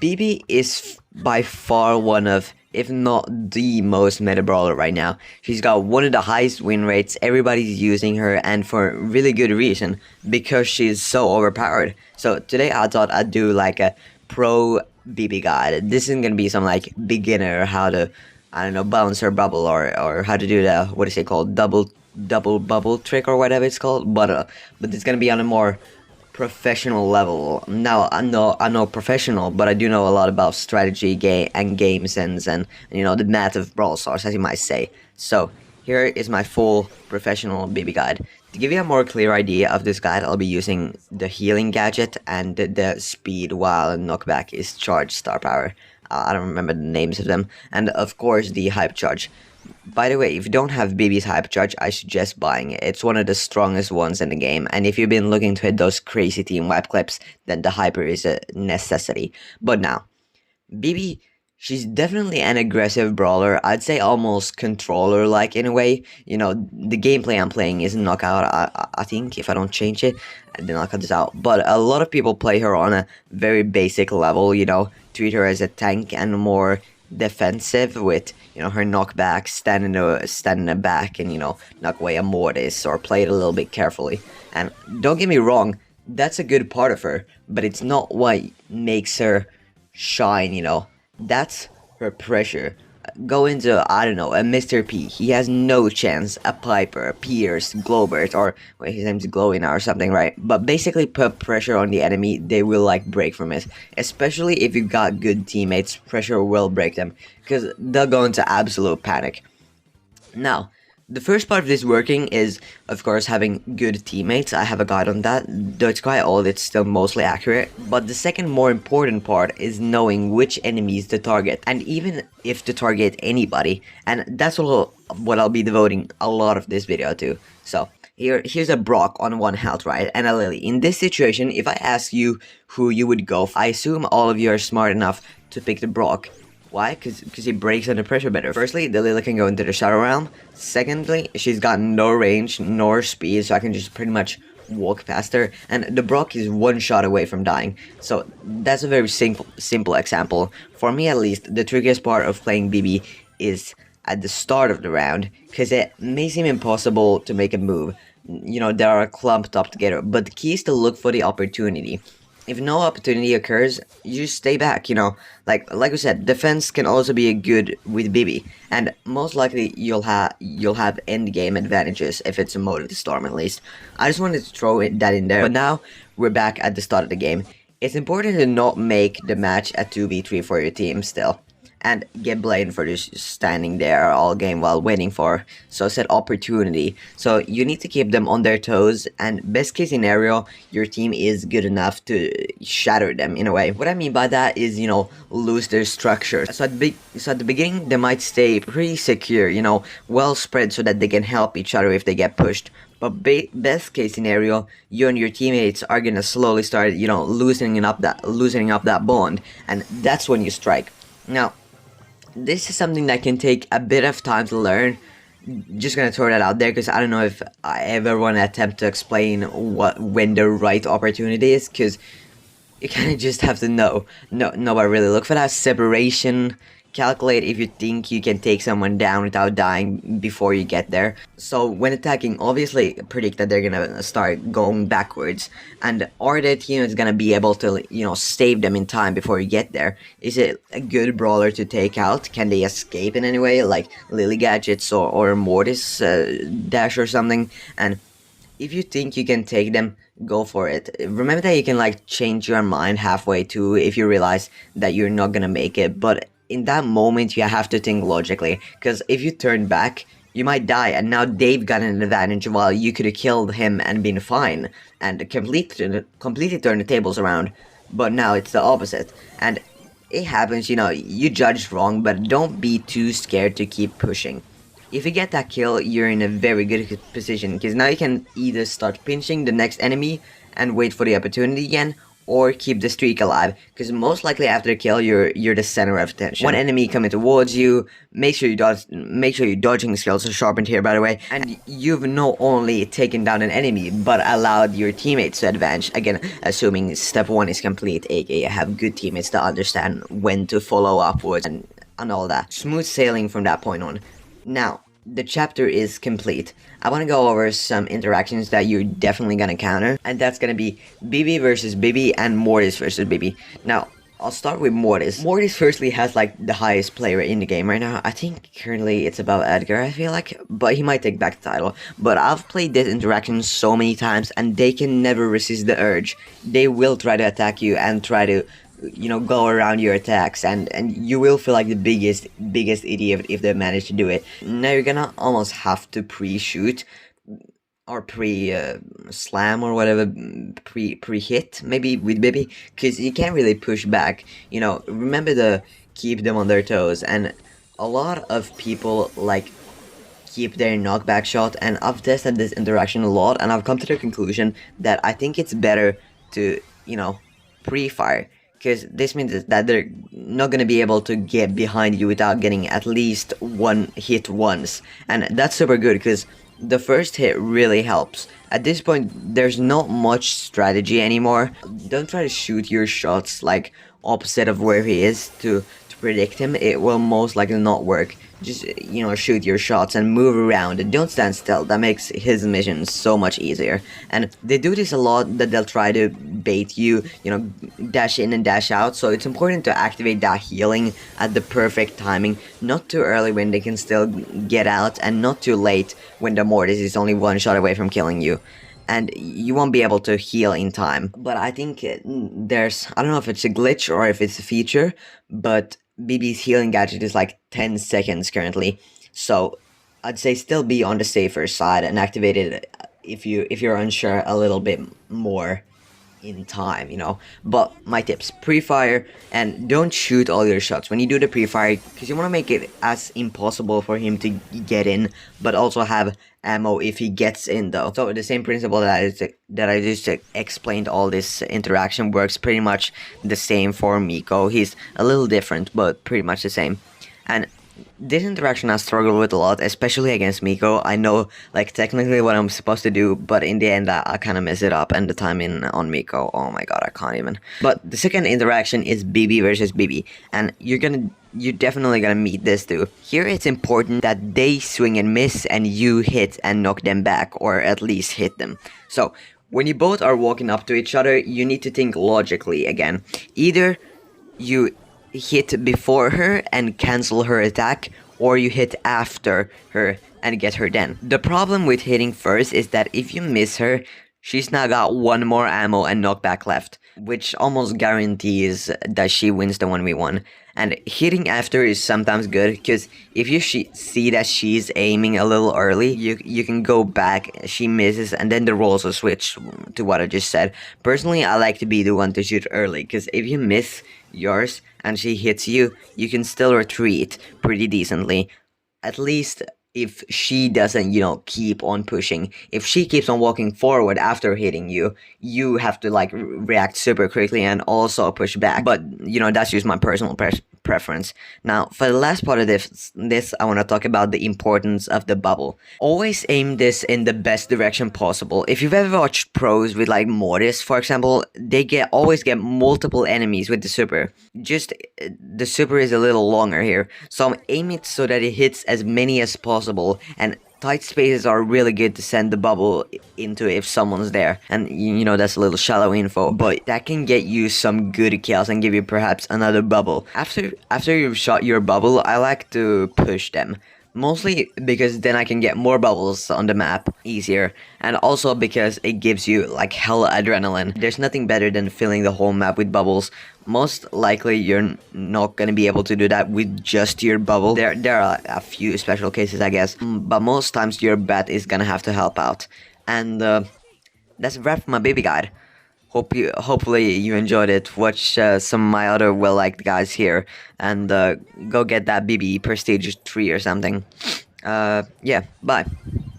Bibi is by far one of, if not the most meta brawler right now. She's got one of the highest win rates, everybody's using her, and for really good reason, because she's so overpowered. So today I thought I'd do like a pro Bibi guide. This isn't gonna be some like beginner how to, I don't know, bounce her bubble or how to do the, what is it called, double bubble trick or whatever it's called, but it's gonna be on a more professional level. Now I'm no professional, but I do know a lot about strategy game sense and you know the math of brawl stars, as you might say. So here is my full professional Bibi guide. To give you a more clear idea of this guide, I'll be using the healing gadget and the speed while knockback is charged star power. I don't remember the names of them, and of course the hype charge. By the way, if you don't have Bibi's hype charge, I suggest buying it. It's one of the strongest ones in the game, and if you've been looking to hit those crazy team wipe clips, then the hyper is a necessity. But now, Bibi, she's definitely an aggressive brawler. I'd say almost controller-like in a way. You know, the gameplay I'm playing is knockout, I think, if I don't change it, then I'll cut this out. But a lot of people play her on a very basic level, you know, treat her as a tank and more defensive with, you know, her knockback, stand in the back and, you know, knock away a mortis or play it a little bit carefully. And don't get me wrong, that's a good part of her, but it's not what makes her shine, you know. That's her pressure. Go into, I don't know, a Mr. P. He has no chance. A Piper, Pierce, Glowbert, or wait, his name's Glowy now or something, right? But basically put pressure on the enemy, they will like break from it. Especially if you've got good teammates, pressure will break them, because they'll go into absolute panic. Now, the first part of this working is, of course, having good teammates. I have a guide on that, though it's quite old, it's still mostly accurate. But the second more important part is knowing which enemies to target, and even if to target anybody. And that's what I'll be devoting a lot of this video to. So, here's a Brock on 1 health, right, and a Lily. In this situation, if I ask you who you would go for, I assume all of you are smart enough to pick the Brock. Why? Because he breaks under pressure better. Firstly, the Lily can go into the Shadow Realm. Secondly, she's got no range nor speed, so I can just pretty much walk past her. And the Brock is one shot away from dying. So that's a very simple example. For me at least, the trickiest part of playing Bibi is at the start of the round, because it may seem impossible to make a move. You know, they are clumped up together, but the key is to look for the opportunity. If no opportunity occurs, you just stay back, you know. Like we said, defense can also be good with Bibi, and most likely you'll have end game advantages if it's a mode of the storm at least. I just wanted to throw that in there. But now we're back at the start of the game. It's important to not make the match a 2v3 for your team still, and get blamed for just standing there all game while waiting for, so said, opportunity. So you need to keep them on their toes, and best case scenario, your team is good enough to shatter them in a way. What I mean by that is, you know, lose their structure. So at the beginning, they might stay pretty secure, you know, well spread so that they can help each other if they get pushed. But best case scenario, you and your teammates are gonna slowly start, you know, loosening up that bond, and that's when you strike. Now, this is something that can take a bit of time to learn. Just gonna throw that out there, because I don't know if I ever want to attempt to explain when the right opportunity is, because you kind of just have to know what really look for that separation. Calculate if you think you can take someone down without dying before you get there. So when attacking, obviously predict that they're gonna start going backwards, and are their teammates gonna be able to, you know, save them in time before you get there? Is it a good brawler to take out? Can they escape in any way, like Lily gadgets or Mortis dash or something? And if you think you can take them, go for it. Remember that you can like change your mind halfway too if you realize that you're not gonna make it, but in that moment you have to think logically, because if you turn back, you might die, and now they've got an advantage while you could have killed him and been fine and completely turn the tables around. But now it's the opposite, and it happens, you know. You judged wrong, but don't be too scared to keep pushing. If you get that kill, you're in a very good position, because now you can either start pinching the next enemy and wait for the opportunity again, or keep the streak alive, because most likely after a kill you're the center of attention. One enemy coming towards you, make sure your dodging skills are sharpened here, by the way, and you've not only taken down an enemy but allowed your teammates to advance, again assuming step 1 is complete, aka have good teammates that understand when to follow upwards and all that. Smooth sailing from that point on. Now the chapter is complete. I want to go over some interactions that you're definitely gonna counter, and that's gonna be Bibi versus Bibi and Mortis versus Bibi. Now, I'll start with Mortis. Mortis firstly has like the highest player in the game right now. I think currently it's about Edgar, I feel like, but he might take back the title. But I've played this interaction so many times and they can never resist the urge. They will try to attack you and try to, you know, go around your attacks, and you will feel like the biggest idiot if they manage to do it. Now you're gonna almost have to pre-shoot or pre-slam or whatever, pre-hit maybe with Bibi, because you can't really push back. You know, remember to keep them on their toes, and a lot of people like keep their knockback shot, and I've tested this interaction a lot and I've come to the conclusion that I think it's better to, you know, pre-fire, because this means that they're not going to be able to get behind you without getting at least one hit once. And that's super good, because the first hit really helps. At this point, there's not much strategy anymore. Don't try to shoot your shots like opposite of where he is to predict him. It will most likely not work. Just, you know, shoot your shots and move around. Don't stand still. That makes his mission so much easier. And they do this a lot, that they'll try to bait you, you know, dash in and dash out. So it's important to activate that healing at the perfect timing. Not too early when they can still get out, and not too late when the Mortis is only one shot away from killing you. And you won't be able to heal in time. But I think there's, I don't know if it's a glitch or if it's a feature, but Bibi's healing gadget is like 10 seconds currently, so I'd say still be on the safer side and activate it if you're unsure a little bit more in time, you know. But my tips: pre-fire, and don't shoot all your shots when you do the pre-fire, because you want to make it as impossible for him to get in, but also have ammo if he gets in though. So the same principle that I just explained, all this interaction works pretty much the same for Miko. He's a little different, but pretty much the same. And this interaction I struggled with a lot, especially against Miko. I know, like, technically what I'm supposed to do, but in the end I kind of mess it up, and the timing on Miko, oh my god, I can't even. But the second interaction is Bibi versus Bibi, and you're definitely gonna meet this too. Here it's important that they swing and miss and you hit and knock them back, or at least hit them. So when you both are walking up to each other, you need to think logically again. Either you hit before her and cancel her attack, or you hit after her and get her then. The problem with hitting first is that if you miss her, she's now got one more ammo and knockback left, which almost guarantees that she wins the 1v1. And hitting after is sometimes good, because if you see that she's aiming a little early, you can go back, she misses, and then the roles will switch to what I just said. Personally, I like to be the one to shoot early, because if you miss yours and she hits you, you can still retreat pretty decently. At least if she doesn't, you know, keep on pushing. If she keeps on walking forward after hitting you, you have to like react super quickly and also push back. But, you know, that's just my personal preference. Now, for the last part of this, I want to talk about the importance of the bubble. Always aim this in the best direction possible. If you've ever watched pros with like Mortis, for example, they always get multiple enemies with the super. Just the super is a little longer here, so aim it so that it hits as many as possible, and tight spaces are really good to send the bubble into if someone's there. And you know, that's a little shallow info, but that can get you some good kills and give you perhaps another bubble. After you've shot your bubble, I like to push them. Mostly because then I can get more bubbles on the map easier, and also because it gives you like hella adrenaline. There's nothing better than filling the whole map with bubbles. Most likely you're not gonna be able to do that with just your bubble. There are a few special cases, I guess, but most times your bat is gonna have to help out. And that's a wrap for my Bibi guide. Hopefully you enjoyed it. Watch some of my other well-liked guys here, and go get that Bibi Prestige 3 or something. Yeah, bye.